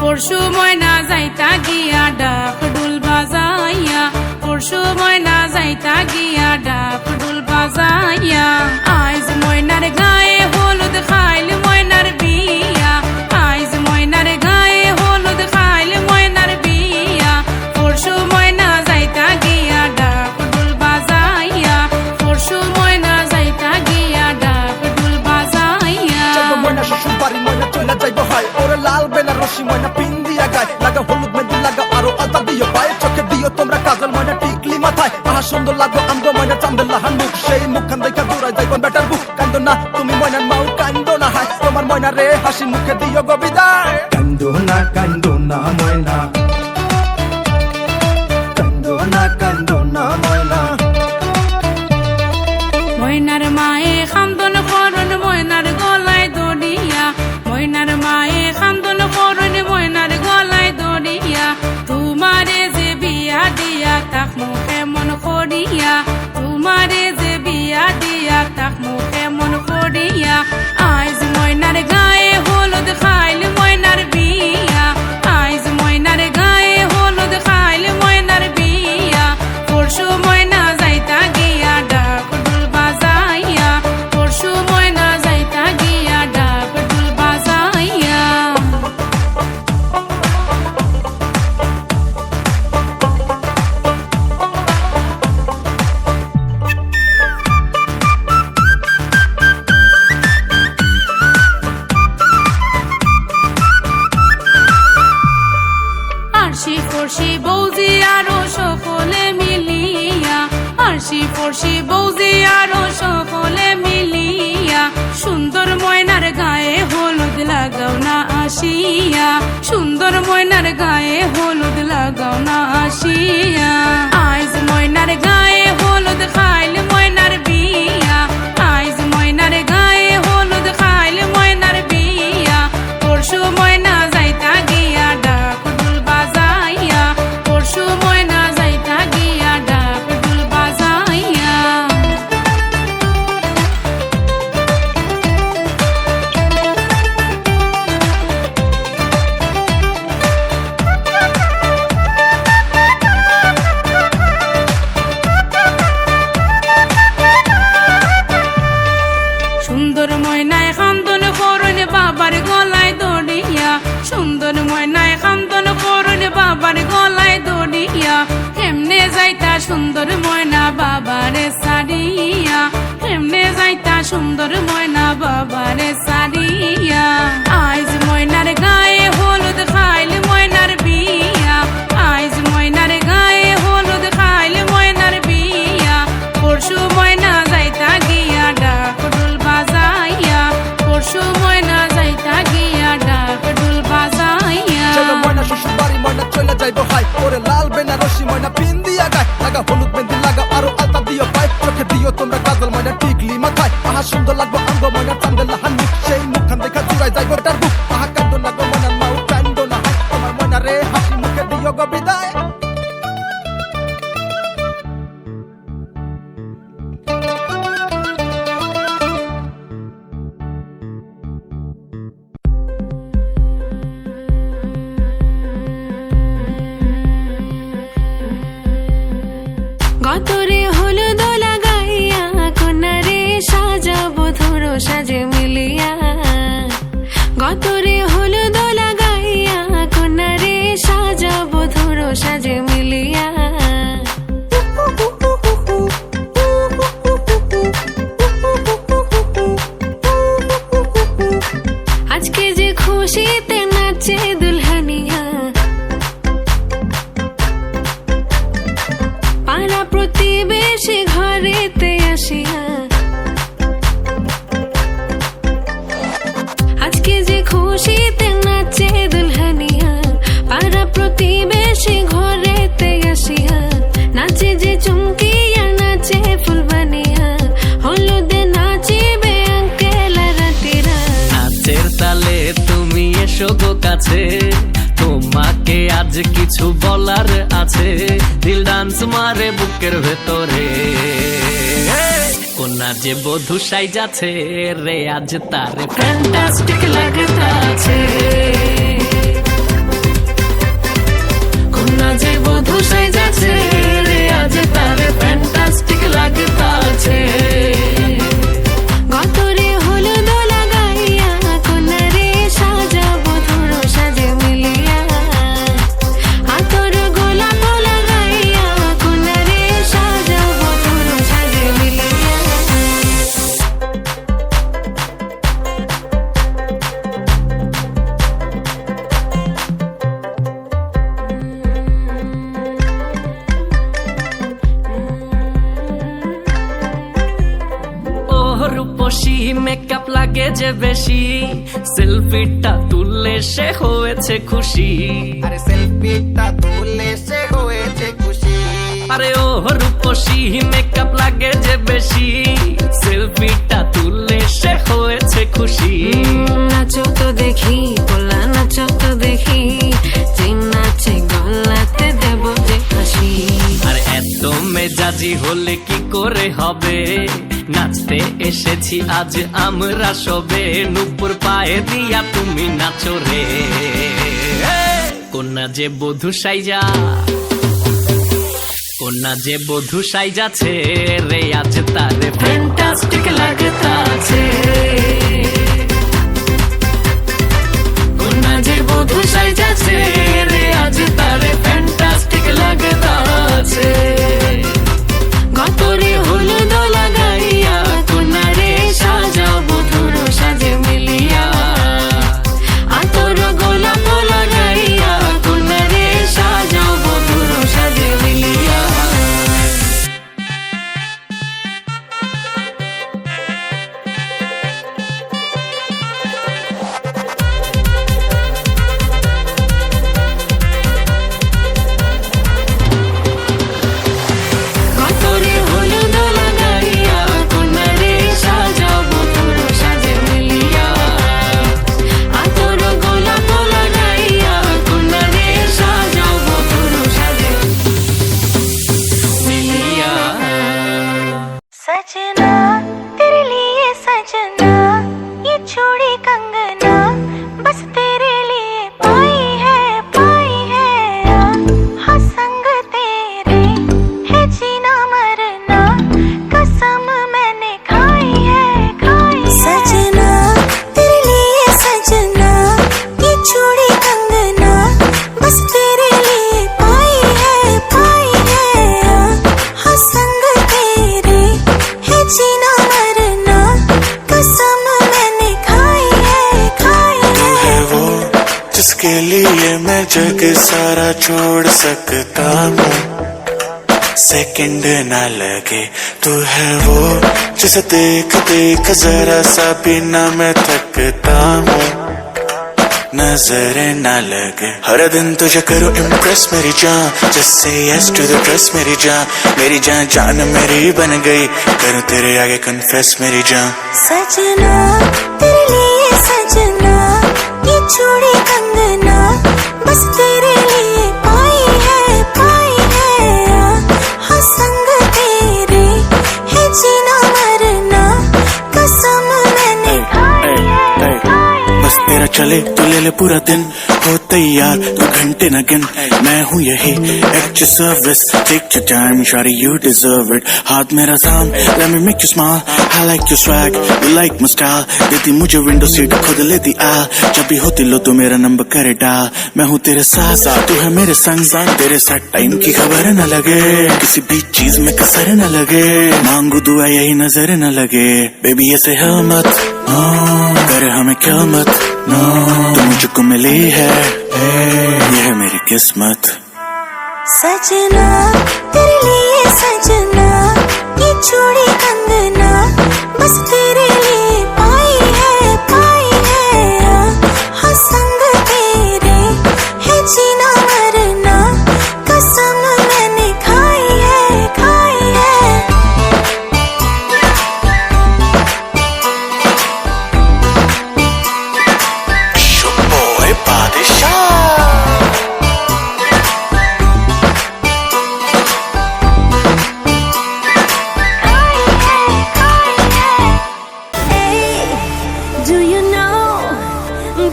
পরশু ময়না যাইতা গিয়া ডাক ডুল বাজাইয়া, পরশু ময়না যাইতা গিয়া ডাক ডুল বাজাইয়া। আইজ ময়নার গায়ে হলুদ খাইল ময়নার বিয়া, আইজ ময়নার গায়ে হলুদ খাইল ময়নার বিয়া। পরশু ময়না যাইতা গিয়া ডাক ডুল বাজাইয়া, পরশু ময়না যাইতা গিয়া ডাক ডুল বাজাইয়া। ময়না শ্বশুর বাড়ি ময়না চলে যাইব হয়, ওরে লাল বেনারসি ময়না পিন দিয়া গায়, লাগা হলুদ মেহেন্দি লাগা আরো আলতা দিও পায়, চোখে দিও তোমরা কাজল ময়না টিকলি মাথায়। আহা সুন্দর লাগো আমগো ময়না চান্দের লাহান মুখ, সেই মুখখান দেখা দূরাই যাইব বেটার বুক। কান্দো না তুমি ময়নার মাও কান্দো না হায়, তোমার ময়না রে হাসি মুখে দিও গো বিদায়। কান্দো না ময়না, কান্দো না ময়না। ময়নার মায়ে খান্দন করন ময়নার গলায় দড়িয়া, ময়নার মায়ে খান্দন করন ময়নার গলায় দড়িয়া। তোমারে যে বিয়া দিয়া তাক মুখে মন করিয়া, তোমারে যে বিয়া দিয়া তাক মুখে মন করিয়া। আইজ ময়নার গায়ে হলুদ খাইল ময়নার বিয়া, আইজ ময়নার গায়ে হলুদ খাইল ময়নার বিয়া। পরশু ময়না যাইতা গিয়া ডাক ডুল বাজাইয়া, পরশু ময়না যাইতা গিয়া ডাক ডুল বাজাইয়া। আরশি ফরশি বৌজি আরো সকলে মিলিয়া, আরশি ফরশি বৌজি আরো সকলে মিলিয়া। সুন্দর ময়নার গায়ে হলুদ লাগাও না আসিয়া, সুন্দর ময়নার গায়ে হলুদ লাগাও না আসিয়া। আইজ ময়নার গায়ে হলুদ খাইল ময়নার বিয়া, আইজ ময়নার গায়ে হলুদ খাইল ময়নার বিয়া। পরশু ময়না যাইতা গিয়া ডাক ডুল বাজাইয়া, পরশু ময়না যাইতা গিয়া ডাক ডুল বাজাইয়া। সুন্দর ময়নায় খান্দন করন বাবার গলায় দড়িয়া, সুন্দর ময়নায় খান্দন করন বাবার গলায় দড়িয়া। কেমনে যাইতা সুন্দর ময়না বাবারে সারিয়া, কেমনে যাইতা সুন্দর ময়না বাবারে সারিয়া। আইজ ময়নার গায়ে হলুদ খাইল ময়নার বিয়া, আইজ ময়নার গায়ে হলুদ খাইল ময়নার বিয়া। পরশু ময়না যাইতা গিয়া ডাক ডুল বাজাইয়া, পরশু ময়না যাইতা গিয়া ডাক ডুল বাজাইয়া। ময়না শ্বশুর বাড়ি ময়না চলে যাইব হয়, ওরে লাল বেনারসি ময়না পিন দিয়া গায়, লাগা হলুদ মেহেন্দি লাগা আরো আলতা দিও পায়, চোখে দিও তোমরা কাজল ময়না টিকলি মাথায়। আহা সুন্দর লাগবো আমগো ময়না চান্দের লাহান মুখ, সেই মুখখান দেখা দূরাই যাইব বেটার বুক। আহা কান্দো না গো ময়নার মাও কান্দো না হায়, তোমার ময়না রে হাসি মুখে দিও গো বিদায়। গতরে হলুদ লাগাইয়া কোনারে সাজাবো ধরো সাজে মিলিয়া, গতরে হলুদ লাগাইয়া কোনারে সাজাবো ধরো সাজে মিলিয়া। আজকে যে খুশিতে নাচে দুলহানিয়া, পাড়া প্রতিবেশী ঘরেতে আসিয়া। আজকে যে খুশিতে নাচে দুলহানিয়া, পাড়া প্রতিবেশী ঘরেতে আসিয়া। হাসিয়া নাচে যে চুমকিয়া নাচে ফুলবানিয়া হলুদে নাচিবে আঙ্কেল রাতিরা নাচের তালে তুমি এসো গো কাছে তোমাকে আজ কিছু বলার আছে দিল ডান্স মারে বুকের ভেতরে কোনা যে বধূ সাইজাছে রে আজ তারে ফ্যান্টাস্টিক লাগতাছে কোনা যে বধূ সাইজাছে রে আজ তারে ফ্যান্টাস্টিক লাগতাছে গতরে হলুদ লাগাইয়া কোনারে সাজাবো ধুরো সাজে মিলিয়া আতর গোলাপ লাগাইয়া কোনারে সাজাবো ধুরো সাজে মিলিয়া রূপসী মেকআপ লাগে যে বেশি সেলফিটা তুললে সে হয়েছে খুশি আরে সেলফিটা তুললে সে হয়েছে খুশি আরে ও রূপসী মেকআপ লাগে যে বেশি সেলফিটা তুললে সে হয়েছে খুশি নাচো তো দেখি বলা নাচো তো দেখি যে নাচে গলাতে দেব যে হাসি আর এত মেজাজি হলে কি করে হবে নাচতে এসেছি আজ আমরা সবে নুপুর পায়ে দিয়া তুমি নাচো রে কোনা যে বধূ সাইজা কোনা যে বধূ সাইজাছে রে আজ তারে ফ্যান্টাস্টিক লাগতাছে কোনা যে বধূ সাইজাছে রে আজ তারে ফ্যান্টাস্টিক লাগতাছে গতরে হলুদ লাগাইয়া কোনারে সাজাবো ধুরো সাজে মিলিয়া আতর গোলাপ লাগাইয়া কোনারে সাজাবো ধুরো সাজে মিলিয়া গতরে হলুদ লাগাইয়া কোনারে সাজাবো ধুরো সাজে মিলিয়া আতর গোলাপ লাগাইয়া কোনারে সাজাবো ধুরো সাজে মিলিয়া सजना तेरे लिए सजना ये चूड़ी कंगना बस तेरे लिए पाई है हाँ संग तेरे है जीना मरना कसम मैंने खाई है सजना तेरे लिए सजना ये चूड़ी कंगना बस तेरे लिए पाई है हाँ संग तेरे है जीना मरना कसम मैंने खाई है वो जिसके लिए मैं जग सारा छोड़ सकता हूँ सेकंड ना लगे तू है वो जिसे देख देख जरा सा भी ना मैं थकता हूँ नजरें ना लगे हर दिन तुझे करो इम्प्रेस मेरी जान just say yes to the dress मेरी जान जान मेरी बन गई करूँ तेरे आगे कन्फेस मेरी जान सजना तेरे लिए सजना ये चूड़ी कंगना बस तेरे लिए पाई है हाँ संग तेरे है जीना मरना कसम मैंने खाई है बस तेरा चले तो ले ले पूरा दिन हो तैयार तो घंटे न गिन मैं हूँ यही at your service take your time shawty you deserve it हाथ मेरा थाम let me make you smile I like your swag you like my style देती मुझे विंडो सीट खुद लेती आ जब भी होती लो तो मेरा नंबर करे डाल मैं हूँ तेरे साथ तू है मेरे संग तेरे साथ टाइम की खबर न लगे किसी भी चीज में कसर न लगे मांगू दुआ यही नजर न लगे बेबी ऐसे है मत कर हमें क्या मत तू मुझको मिली है ये है मेरी किस्मत सजना तेरे लिए सजना ये चूड़ी कंगना बस तेरे लिए पाई है हाँ संग तेरे है जीना मरना कसम मैंने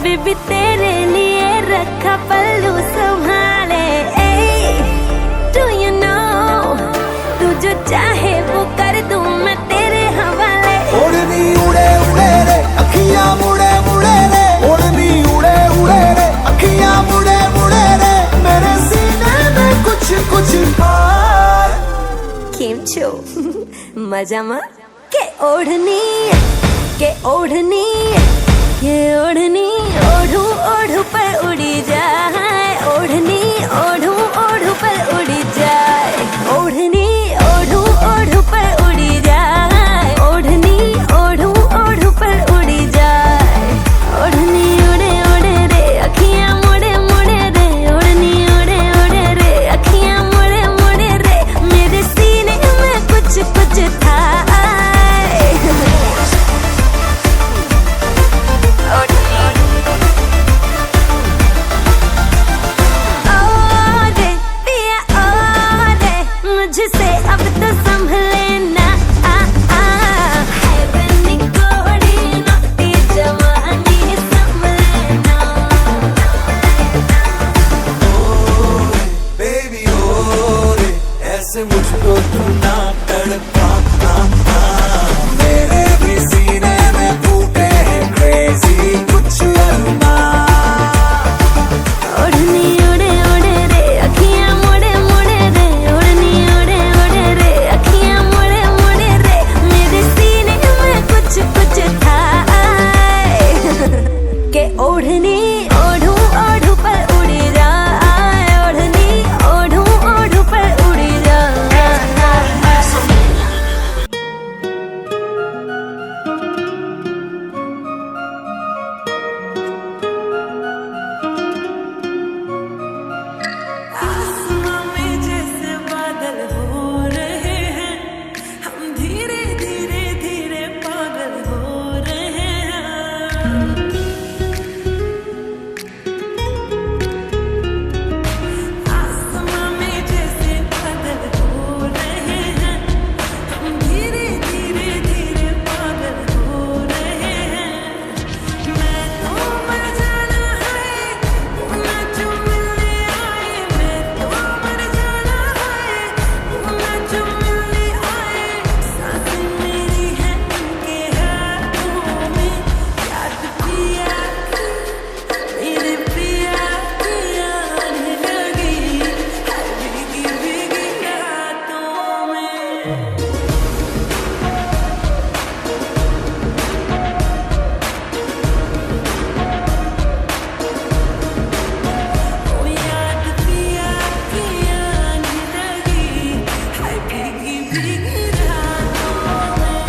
बेबी तेरे लिए रखा पल्लू संभाले डू यू नो तू जो चाहे वो कर दूं मैं तेरे हवाले ओढ़नी उड़े उड़े रे अखियां मुड़े मुड़े रे ओढ़नी उड़े उड़े रे अखियां मुड़े मुड़े रे मेरे सीने में कुछ कुछ खाए केम छो मजामा के ओढ़नी ये ओढ़नी ओढ़ू ओढ़ू पर उड़ी जाए ओढ़नी ओढ़ू ओढ़ू पर उड़ी जाए ओढ़नी ओढ़ू ओढ़ू पर उड़ी जाए ओढ़नी ओढ़ू ओढ़ू पर उड़ी जाए ओढ़नी उड़े उड़े रे अखियां मुड़े मुड़े रे ओढ़नी उड़े उड़े रे अखियां मुड़े मुड़े रे मेरे सीने में कुछ कुछ था मुझसे अब तो संभले ना है बनी घोड़ी नौटी जवानी संभले ना बेबी ओ रे ऐसे मुझको तू ना तड़पा मेरे भी सीने में फूटे हैं क्रेजी कुछ अरमान ओढ़नी उड़े उड़े रे अखियां मुड़े मुड़े रे ओढ़नी उड़े उड़े रे अखियां मुड़े मुड़े रे मेरे सीने में कुछ कुछ था के ओढ़नी ओढ़ू ओढ़ू पर उड़ी जाए ओढ़नी ओढ़ू ओढ़ू पर उड़ी जाए आसमां में जैसे बादल हो रहे हैं हम धीरे धीरे धीरे पागल हो रहे हैं आसमां में जैसे बादल हो रहे हैं हम धीरे धीरे धीरे पागल हो रहे हैं मैं तो मर जाना है तू ना जो मिलने आए मैं तो मर जाना है तू ना जो मिलने आए सांसें मेरी है उनके हाथों में याद पिया मेरे पिया की आने लगी हर भीगी भीगी रातों में ओ याद पिया की आने लगी हर भीगी भीगी रातों में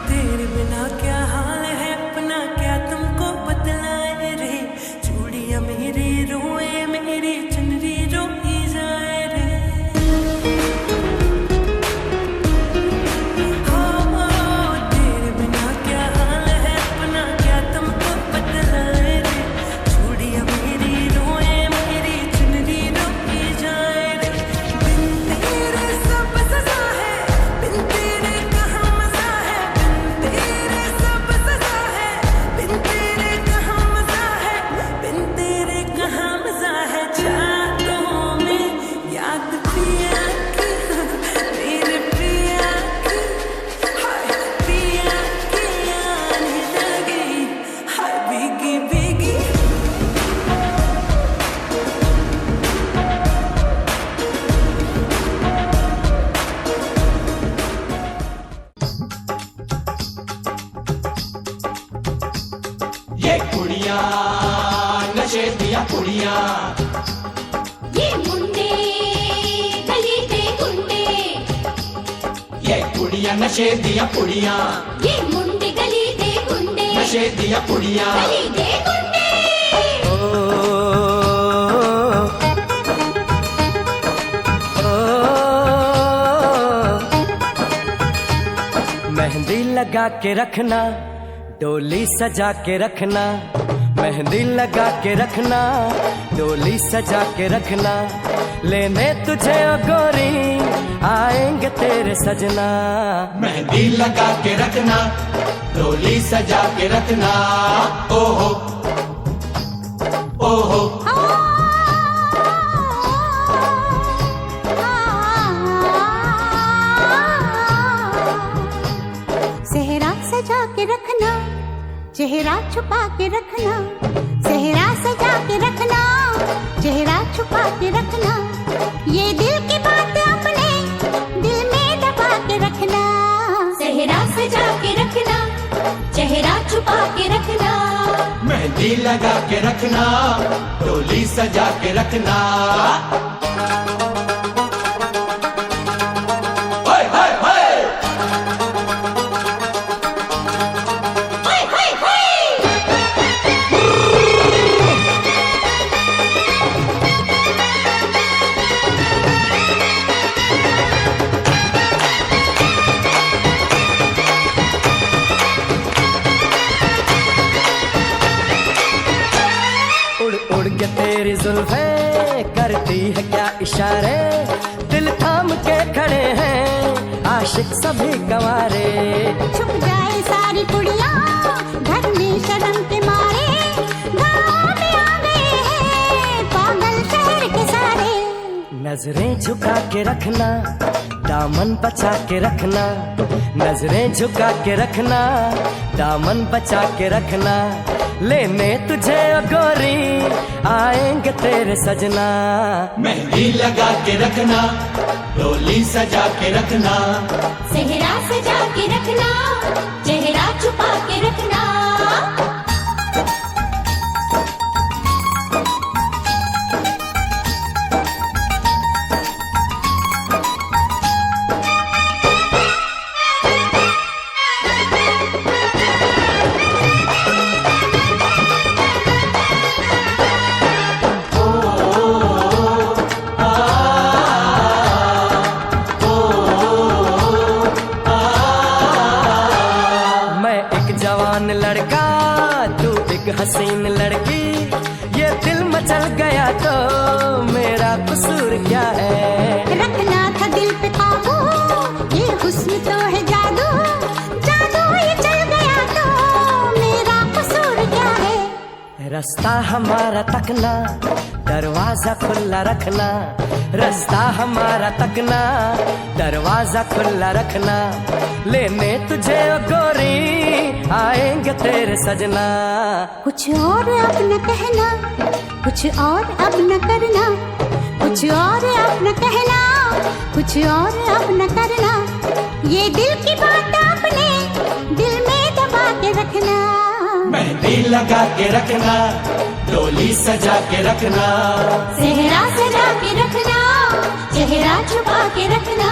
तेरे बिना क्या हाल है अपना क्या तुमको बतलाए रे चूड़ियां मेरी रोए मेरी चुनरी रोई जाए रे हो तेरे बिना क्या हाल है अपना क्या तुमको बतलाए रे चूड़ियां मेरी रोए मेरी चुनरी रोई जाए रे बिन तेरे सब सजा है बिन तेरे कहाँ मजा है बिन तेरे सब सजा है बिन तेरे कहाँ मजा है बिन तेरे कहाँ मजा है चाहतों में याद पिया की मेरे पिया की हाय पिया की आने लगी हाय भीगी भीगी ये कुड़ियां नशे दिया कुड़ियां ये मुंडे गली दे गुंडे ये कुड़ियां नशे दिया कुड़ियां ये मुंडे गली दे गुंडे नशे दिया कुड़ियां गली दे गुंडे मेहंदी लगा के रखना डोली सजा के रखना मेहंदी लगा के रखना, डोली सजा के रखना, लेने तुझे ओ गोरी आएंगे तेरे सजना। मेहंदी लगा के रखना, डोली सजा के रखना, ओहो ओहो। सेहरा सजा के रखना, चेहरा छुपा के रखना, सेहरा सजा के रखना, चेहरा छुपा के रखना, ये दिल की बात अपने दिल में दबा के रखना। सेहरा सजा के रखना, चेहरा छुपा के रखना, मेहंदी लगा के रखना, डोली सजा के रखना। उड़ के तेरी जुल्फे करती है क्या इशारे, दिल थाम के खड़े हैं आशिक सभी गंवारे। छुप जाए सारी कुड़ियाँ घर में शर्म के मारे, गाँव में आ गए हैं पागल शहर के सारे। नजरें झुका के रखना, दामन बचा के रखना, नजरें झुका के रखना, दामन बचा के रखना, लेने तुझे ओ गोरी आएंगे तेरे सजना। मेहंदी लगा के रखना, डोली सजा के रखना, सेहरा सजा के रखना, चेहरा छुपा के रखना। जवान लड़का तू एक हसीन लड़की, ये दिल मचल गया तो मेरा कसूर क्या है। रखना था दिल पे काबू, ये हुस्न तो है जादू, जादू ये चल गया तो मेरा कसूर क्या है। रास्ता हमारा तकना, दरवाजा खुला रखना, रास्ता हमारा तकना, दरवाजा खुला रखना, लेने तुझे ओ गोरी आएंगे तेरे सजना। कुछ और अब न कहना, कुछ और अब न करना, कुछ और अब न कहना, कुछ और अब न करना, ये दिल की बात अपने दिल में दबा के रखना। मेहंदी लगा के रखना, डोली सजा के रखना, सेहरा सजा के रखना, चेहरा छुपा के रखना।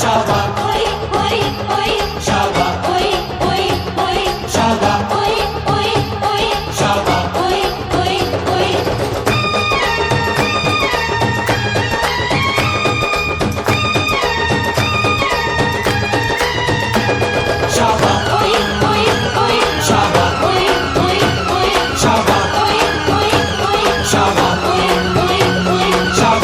शाबाश ओए ओए ओए, शाबाश ओए ओए ओए, शाबाश ओए ओए ओए, शाबाश ओए ओए ओए। शाबाश ओए ओए ओए, शाबाश ओए ओए ओए, शाबाश ओए ओए ओए, शाबाश ओए ओए ओए। शाबाश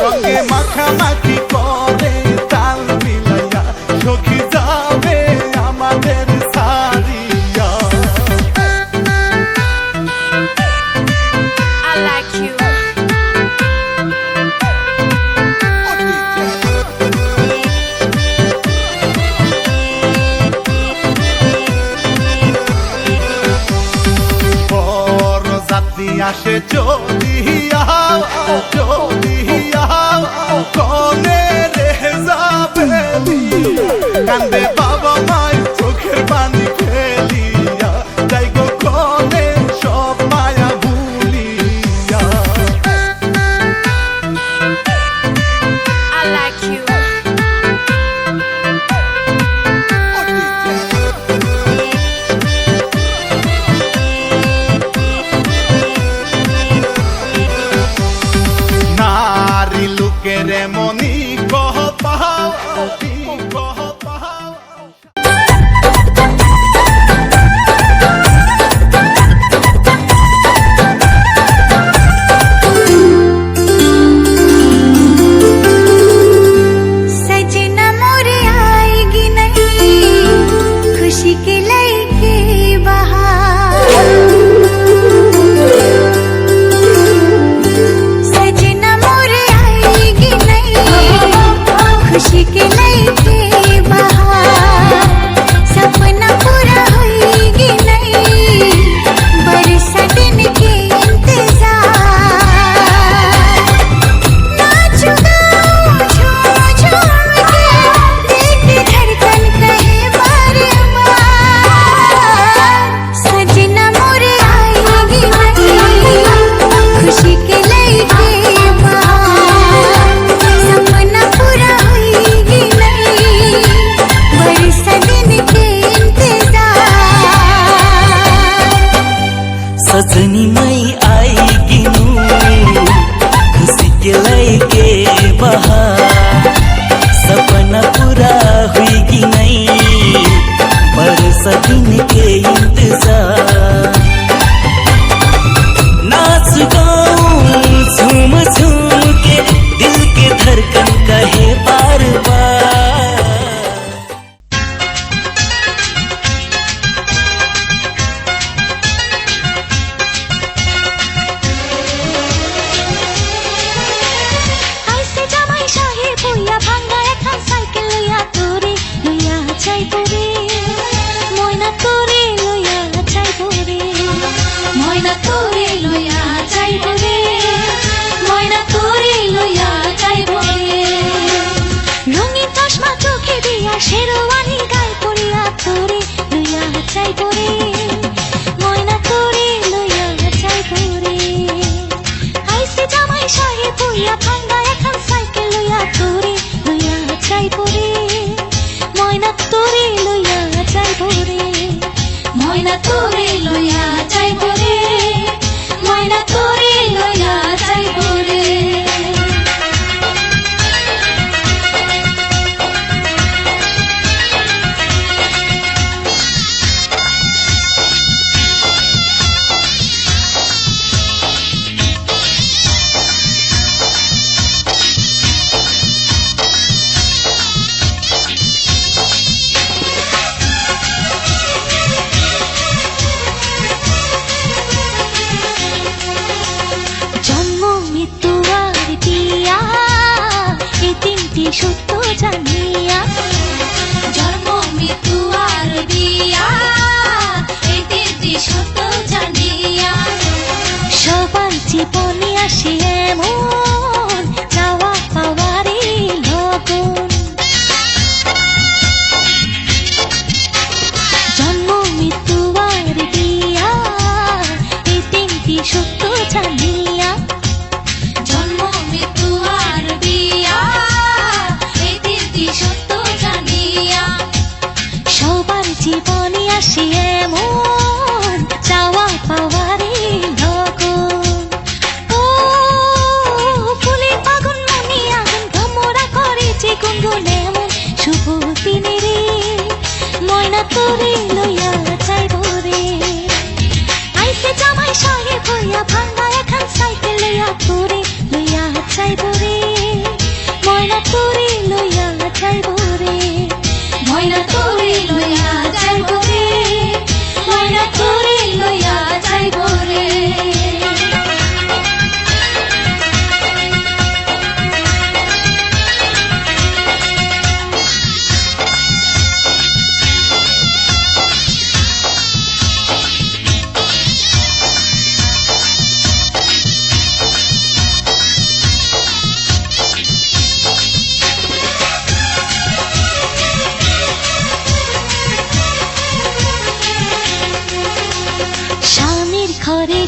রঙে মাখামাখি করে তাল মিলাইয়া সখী যাবে আমাদের সারিয়া I like you. বড় যাত্রী আসে চলিয়া কনে রে যাবে কান্দে বাবা মাই চোখের পানি ফেলিয়া যাই গো কনে সব মায়া ভুলিয়া I like you. নারী লোকের মনি কহ পাও কহ পাও सजना मोरे आएगी नहीं खुशी के लेके बाहर सजना मोरे आएगी नहीं खुशी के लेके बाहर सपना पूरा होएगी नहीं बरसा दिन के इंतजार नाच गाओ झूम झूम के दिल की धड़कन कहे बार बार सजना मोरे आएगी नहीं खुशी के लेके बाहर सपना पूरा होएगी नहीं बरसा दिन के इंतजार सजनी मई आएगी नू खुशी के लेके बाहर सपना पूरा हुईगी नहीं बरसा दिन के इंतजार नाच गाऊं झूम झूम के दिल के धड़कन कहे बार बार আইসে জামাই শাহি পুইয়া ভাঙ্গা এখন সাইকেল লইয়া তোরে লইয়া যাইব রে ময়না তোরে লইয়া যাইব রে ময়না তোরে লইয়া যাইব রে ময়না তোরে লইয়া যাইব রে রঙিন চশমা চোখে দিয়া শেরওয়ানি গায়ে পরিয়া তোরে লইয়া যাইব রে ময়না তোরে লইয়া যাইব রে আইসে জামাই শাহি পুইয়া ভাঙ্গা এখন সাইকেল লইয়া তোরে লইয়া যাইব রে ময়না তোরে লইয়া যাইব রে ময়না তোরে লইয়া যাইব রে ময়না তোরে লইয়া যাইব রে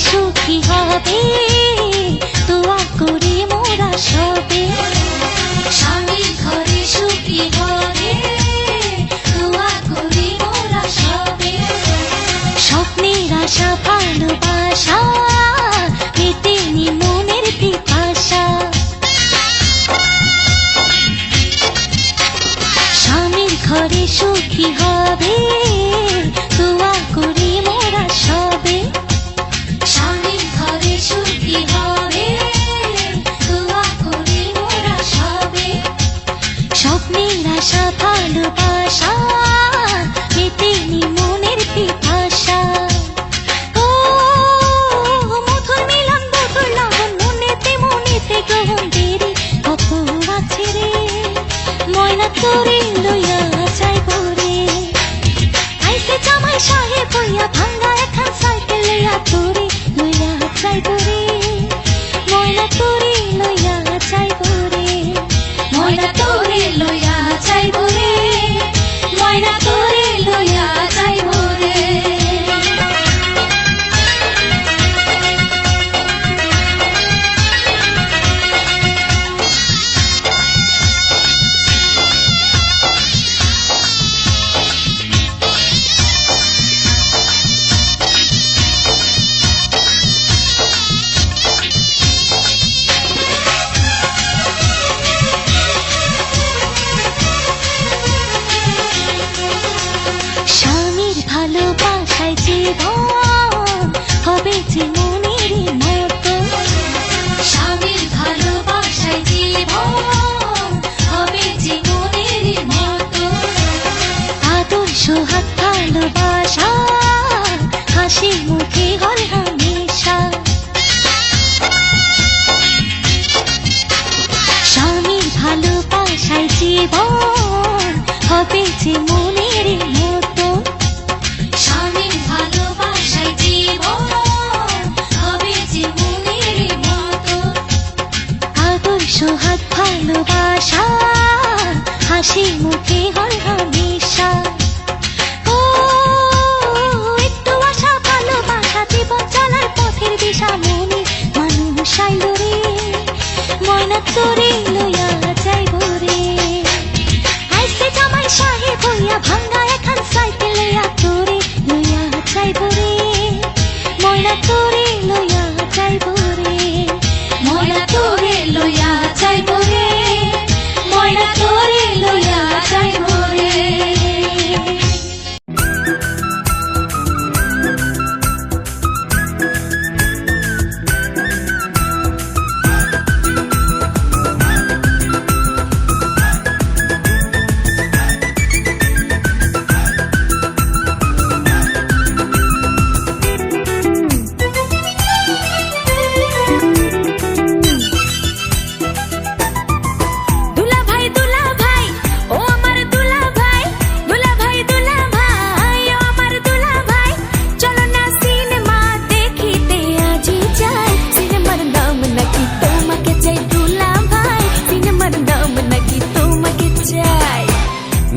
সুখী হবে দোয়া করি মোরা সবে স্বামীর ঘরে সুখী হবে দোয়া করি মোরা সবে স্বপ্নের আশা ভালোবাসা মেটেনি মনের পিপাসা স্বামীর ঘরে সুখী হবে দোয়া করি মোরা সবে স্বামীর ঘরে সুখী হবে দোয়া করি মোরা সবে স্বপ্নের আশা ভালোবাসা মেটেনি মনের পিপাসা ও মধুর মিলন মধুর লগন মনেতে মনেতে গ্রহণ দেরি কত আছে রে ময়না তোরে লইয়া যাইব রে আইসে জামাই সাহেব হইয়া ভাঙ্গা এখন সাইকেল লইয়া তোরে লইয়া যাইব রে ময়না তোরে লইয়া যাইব রে ময়না তোরে লইয়া যাইব রে ময়না তোরে লইয়া যাইব রে স্বামীর ভালোবাসায় জীবন হবে যে মনের মতো স্বামীর ভালোবাসায় জীবন হবে জীবনের মতো আদর্শ হাত ভালোবাসা হাসি মুখে হল হামেশা স্বামীর ভালোবাসায় জীবন হবে যে মনের মতো স্বামীর ভালোবাসায় জীবন হবে জীবনের মতো আদর্শ হাত ভালোবাসা হাসি মুখে হল হামেশা ও একটু আশা ভালোবাসা জীবন চলার পথের দিশা মনে মানুষ আইল রে ময়না তোরে লইয়া যাইব রে আইসে জামাই সাহেব হইয়া ভাঙ্গা এখন সাইকেল লইয়া তোরে লইয়া যাইব রে ময়না তোরে লইয়া যাইব রে ময়না তোরে লইয়া যাইব রে ময়না তোরে লইয়া যাইব রে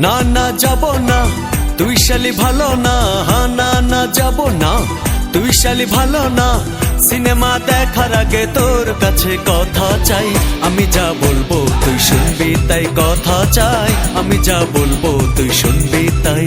না না যাব না তুই শালি ভালো না না না যাব না তুই শালি ভালো না সিনেমা দেখার আগে তোর কাছে কথা চাই আমি যা বলবো তুই শুনবি তাই কথা চাই আমি যা বলবো তুই শুনবি তাই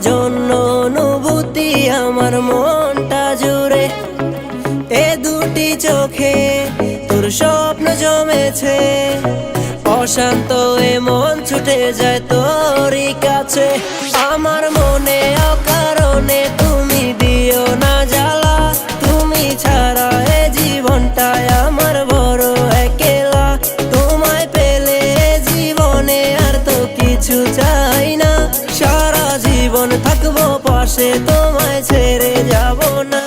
জন্য অনুভূতি আমার মনটা জুড়ে এ দুটি চোখে তোর স্বপ্ন জমেছে অশান্ত এ মন ছুটে যায় তোরই কাছে আমার মনে অকারণ জীবনে তুমি দিও না জ্বালা, তুমি ছাড়া এ জীবনটায় আমার বড় একলা। তোমায় পেলে জীবনে আর তো কিছু চাই না, সারা জীবন থাকবো পাশে, তোমায় ছেড়ে যাব না।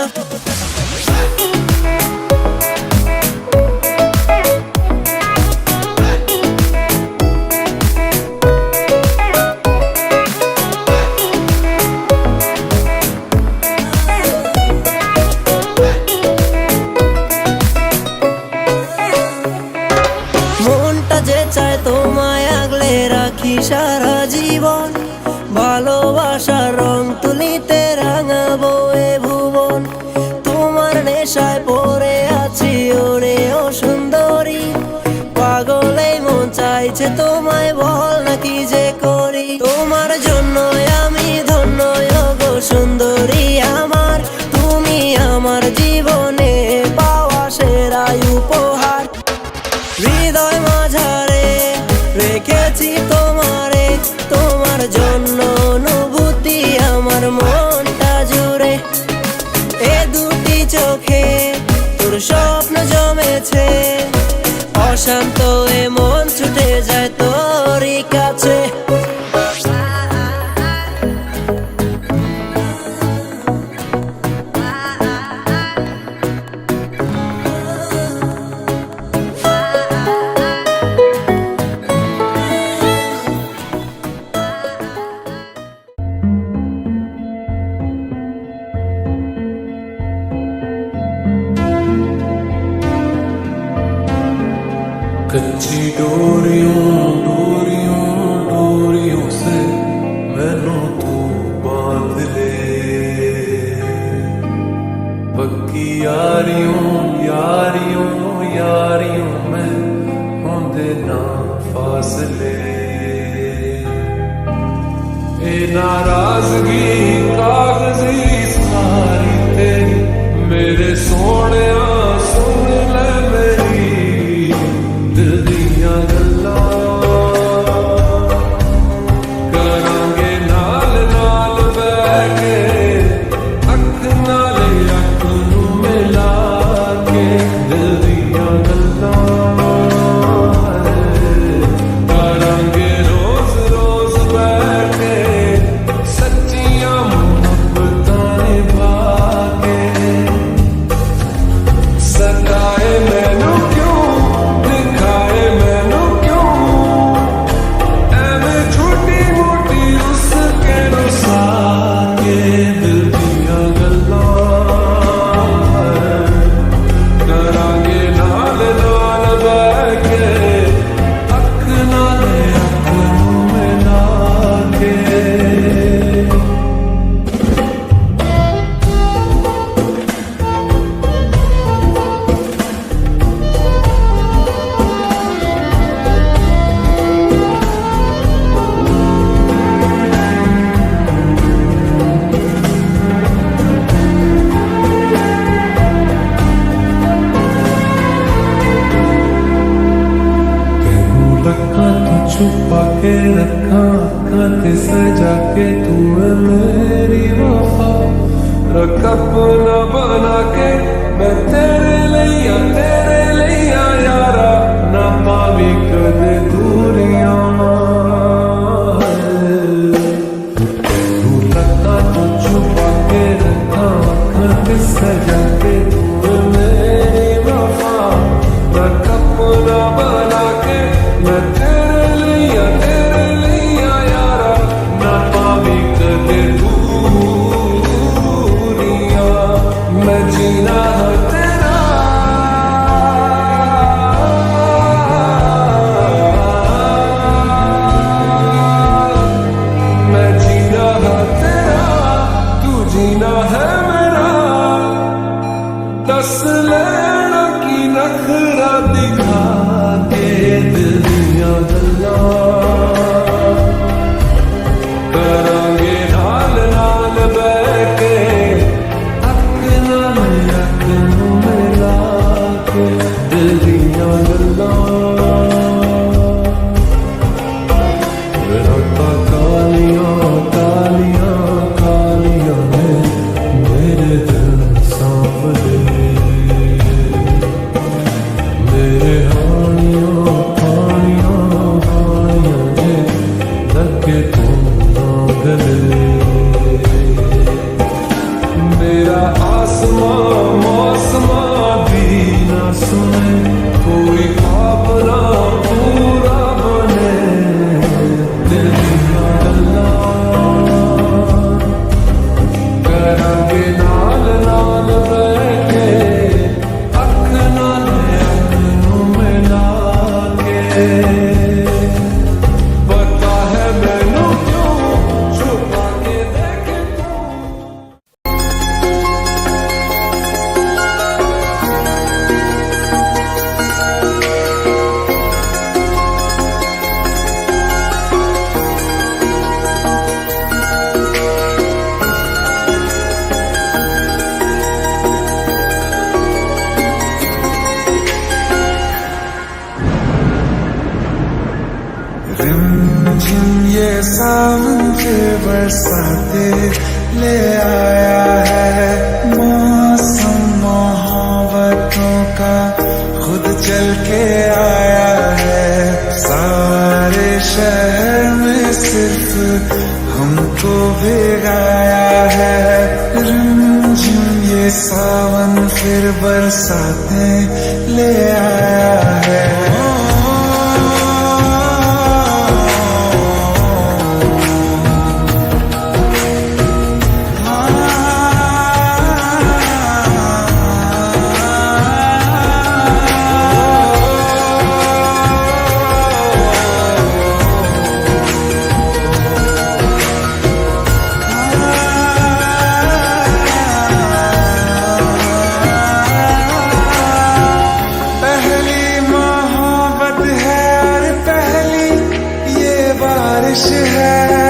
মনটা যে চায় তোমায় আগলে রাখি সারা জীবন, ভালোবাসার রং তুলিতে রাঙাবো এ ভুবন। তোমার নেশায় পড়ে আছি ওরে ও সুন্দরী, পাগলে মন চাইছে তোমায়, বল না কি যে করি। তোমার জন্য আমি ধন্য গো সুন্দরী আমার, তুমি আমার জীবনে পাওয়া সেরা উপহার। হৃদয় মাঝারে রেখেছি তোমারে, তোমার জন্য অনুভূতি আমার মনটা জুড়ে। এ দুটি চোখে তোর স্বপ্ন জমেছে, অশান্ত এ মন ছুটে যায় তোরই কাছে। कच्ची डोरियों डोरियों डोरियों से मैनू तू बांध ले, पक्की यारियों यारियों यारियों में होंदे ना फासले। ए नाराजगी कागजी सारी तेरी, मेरे सोने सुन ले मेरी दिल दिया गल्लां, करांगे नाल नाल बैठ के, अख नाल अख नू मिला के। दिल दिया गल्लां करांगे रोज रोज बैठ के, सच्चियां मुहब्बतां निभा के। सताए मैनू क्यों, दिखाए मैनू क्यों, एवें छोटी मोटी उसके रुसा के। दिल दिया गल्लां करांगे नाल नाल बैठ के, अख नाल अख नू मिला के। रखा तू छुपा के रखा, खाते सजा के तू है मेरी वफा। रख अपना बना के मैं तेरे लिया यारा, ना पावी कदे दूरियां। रखा तू छुपा के रखा, खाते सजा के तू है मेरी वफा। रख अपना बना के मैं तेरे लिया यारा, ना पावी कदे दूरियां। मैं जीना है तेरा, मैं जीना है तेरा, तू जीना है मेरा। दस लेना की नखरा दिखा के, दिल दिया गल्लां करांगे नाल नाल बैठ के, अख नाल अख नू मिला के। दिल दिया गल्लां रातां कालियां कालियां कालियां सुने कोई ख्वाब ना पूरा बने दिल दीना डल्ला करांगे नाल नाल बैठे अख नाले अखनों में लाके पता है मैनू क्यों छुपा के देखे तू रिमझिम ये सावन के बरसाते ले आया है मौसम मोहब्बतों का खुद चल के आया है सारे शहर में सिर्फ हमको भिगाया है रिमझिम ये सावन फिर बरसाते ले आया है बारिश है